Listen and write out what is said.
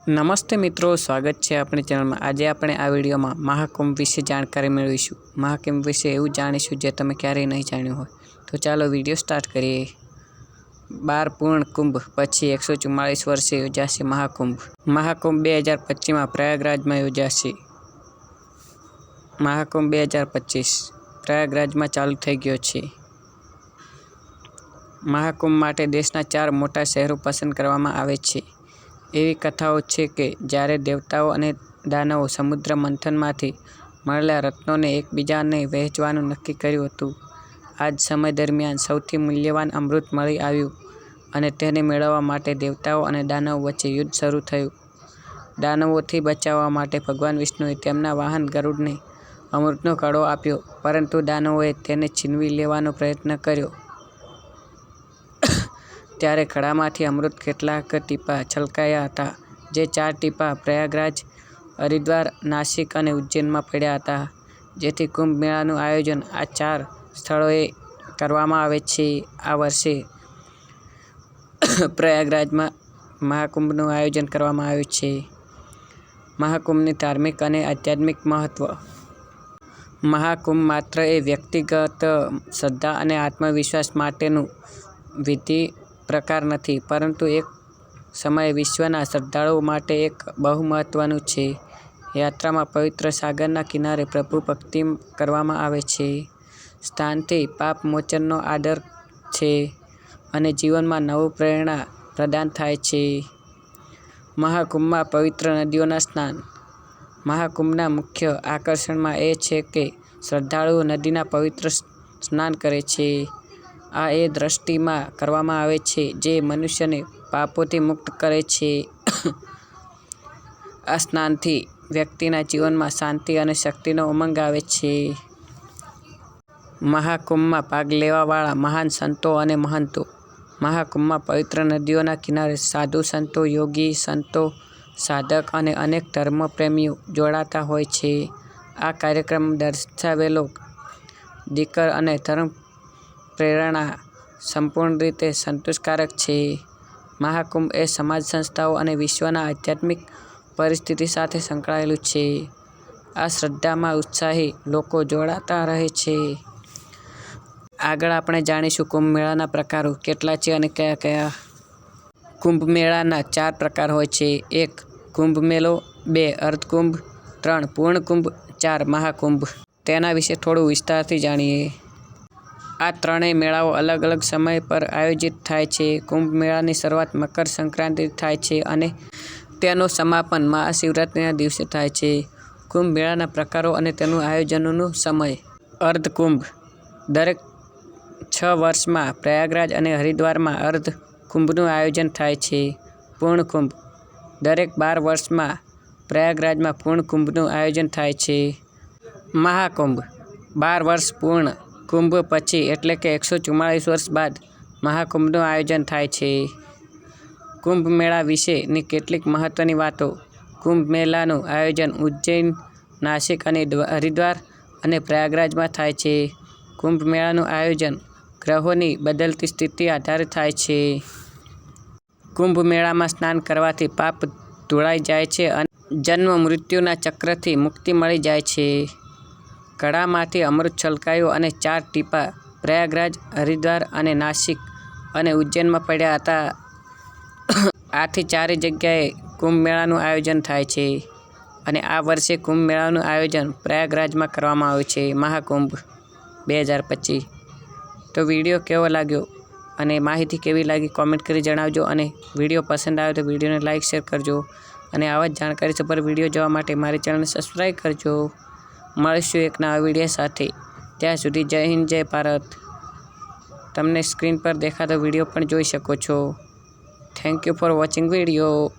નમસ્તે મિત્રો, સ્વાગત છે આપણી ચેનલમાં। આજે આપણે આ વિડીયોમાં મહાકુંભ વિશે જાણકારી મેળવીશું। મહાકુંભ વિશે એવું જાણીશું જે તમે ક્યારેય નહીં જાણ્યું હોય। તો ચાલો વિડીયો સ્ટાર્ટ કરીએ। 12 પૂર્ણ કુંભ પછી 144 વર્ષે યોજાશે મહાકુંભ। મહાકુંભ 2025માં પ્રયાગરાજમાં યોજાશે। મહાકુંભ 2025 પ્રયાગરાજમાં ચાલુ થઈ ગયો છે। મહાકુંભ માટે દેશના 4 મોટા શહેરો પસંદ કરવામાં આવે છે। એવી કથાઓ છે કે જ્યારે દેવતાઓ અને દાનવો સમુદ્ર મંથનમાંથી મળેલા રત્નોને એકબીજાને વહેંચવાનું નક્કી કર્યું હતું, આ જ સમય દરમિયાન સૌથી મૂલ્યવાન અમૃત મળી આવ્યું અને તેને મેળવવા માટે દેવતાઓ અને દાનવો વચ્ચે યુદ્ધ શરૂ થયું। દાનવોથી બચાવવા માટે ભગવાન વિષ્ણુએ તેમના વાહન ગરુડને અમૃતનો કડો આપ્યો, પરંતુ દાનવોએ તેને છીનવી લેવાનો પ્રયત્ન કર્યો। ત્યારે કડામાંથી અમૃત કેટલાક ટીપાં છલકાયા હતા, જે 4 ટીપાં પ્રયાગરાજ, હરિદ્વાર, નાસિક અને ઉજ્જૈનમાં પડ્યા હતા, જેથી કુંભ મેળાનું આયોજન આ 4 સ્થળોએ કરવામાં આવે છે। આ વર્ષે પ્રયાગરાજમાં મહાકુંભનું આયોજન કરવામાં આવ્યું છે। મહાકુંભની ધાર્મિક અને આધ્યાત્મિક મહત્વ। મહાકુંભ માત્ર એ વ્યક્તિગત શ્રદ્ધા અને આત્મવિશ્વાસ માટેનું વિધિ પ્રકાર નથી, પરંતુ એક સમયે વિશ્વના શ્રદ્ધાળુઓ માટે એક બહુ મહત્વનું છે। યાત્રામાં પવિત્ર સાગરના કિનારે પ્રભુ ભક્તિ કરવામાં આવે છે, સ્થાનથી પાપ મોચનનો આદર છે અને જીવનમાં નવું પ્રેરણા પ્રદાન થાય છે। મહાકુંભમાં પવિત્ર નદીઓના સ્નાન। મહાકુંભના મુખ્ય આકર્ષણમાં એ છે કે શ્રદ્ધાળુઓ નદીના પવિત્ર સ્નાન કરે છે। આ એ દ્રષ્ટિમાં કરવામાં આવે છે જે મનુષ્યને પાપોથી મુક્ત કરે છે। આ સ્નાનથી વ્યક્તિના જીવનમાં શાંતિ અને શક્તિનો ઉમંગ આવે છે। મહાકુંભમાં ભાગ લેવાવાળા મહાન સંતો અને મહંતો। મહાકુંભમાં પવિત્ર નદીઓના કિનારે સાધુ સંતો, યોગી સંતો, સાધક અને અનેક ધર્મપ્રેમીઓ જોડાતા હોય છે। આ કાર્યક્રમમાં દર્શાવેલો ધીકર અને ધર્મ પ્રેરણા સંપૂર્ણ રીતે સંતોષકારક છે। મહાકુંભ એ સમાજ, સંસ્થાઓ અને વિશ્વના આધ્યાત્મિક પરિસ્થિતિ સાથે સંકળાયેલું છે। આ શ્રદ્ધામાં ઉત્સાહી લોકો જોડાતા રહે છે। આગળ આપણે જાણીશું કુંભ મેળાના પ્રકારો કેટલા છે અને કયા કયા। કુંભ મેળાના 4 પ્રકાર હોય છે। 1. કુંભ મેળો, 2. અર્ધકુંભ, 3. પૂર્ણ કુંભ, 4. મહાકુંભ। તેના વિશે થોડું વિસ્તારથી જાણીએ। આ ત્રણેય મેળાઓ અલગ અલગ સમય પર આયોજિત થાય છે। કુંભ મેળાની શરૂઆત મકર સંક્રાંતિથી થાય છે અને તેનું સમાપન મહાશિવરાત્રિના દિવસે થાય છે। કુંભ મેળાના પ્રકારો અને તેનું આયોજનનો સમય। અર્ધકુંભ દરેક 6 વર્ષમાં પ્રયાગરાજ અને હરિદ્વારમાં અર્ધ કુંભનું આયોજન થાય છે। પૂર્ણ કુંભ દરેક 12 વર્ષમાં પ્રયાગરાજમાં પૂર્ણ કુંભનું આયોજન થાય છે। મહાકુંભ 12 વર્ષ પૂર્ણ કુંભ પછી એટલે કે 144 વર્ષ બાદ મહાકુંભનું આયોજન થાય છે। કુંભ મેળા વિશેની કેટલીક મહત્વની વાતો। કુંભ મેળાનું આયોજન ઉજ્જૈન, નાસિક અને હરિદ્વાર અને પ્રયાગરાજમાં થાય છે। કુંભ મેળાનું આયોજન ગ્રહોની બદલતી સ્થિતિ આધારે થાય છે। કુંભ મેળામાં સ્નાન કરવાથી પાપ ધોળાઈ જાય છે અને જન્મ મૃત્યુના ચક્રથી મુક્તિ મળી જાય છે। કડામાંથી અમૃત છલકાયું અને 4 ટીપાં પ્રયાગરાજ, હરિદ્વાર અને નાસિક અને ઉજ્જૈનમાં પડ્યા હતા। આથી 4 જગ્યાએ કુંભ મેળાનું આયોજન થાય છે અને આ વર્ષે કુંભ મેળાનું આયોજન પ્રયાગરાજમાં કરવામાં આવ્યું છે। મહાકુંભ 2025। તો વિડીયો કેવો લાગ્યો અને માહિતી કેવી લાગી કોમેન્ટ કરી જણાવજો અને વિડીયો પસંદ આવે તો વિડીયોને લાઇક, શેર કરજો અને આવા જ જાણકારીસભર વિડીયો જોવા માટે મારી ચેનલને સબસ્ક્રાઈબ કરજો। મળીશું એક નવા વિડીયો સાથે, ત્યાં સુધી જય હિન્દ, જય ભારત। તમને સ્ક્રીન પર દેખાતો વિડીયો પણ જોઈ શકો છો। Thank you for watching video.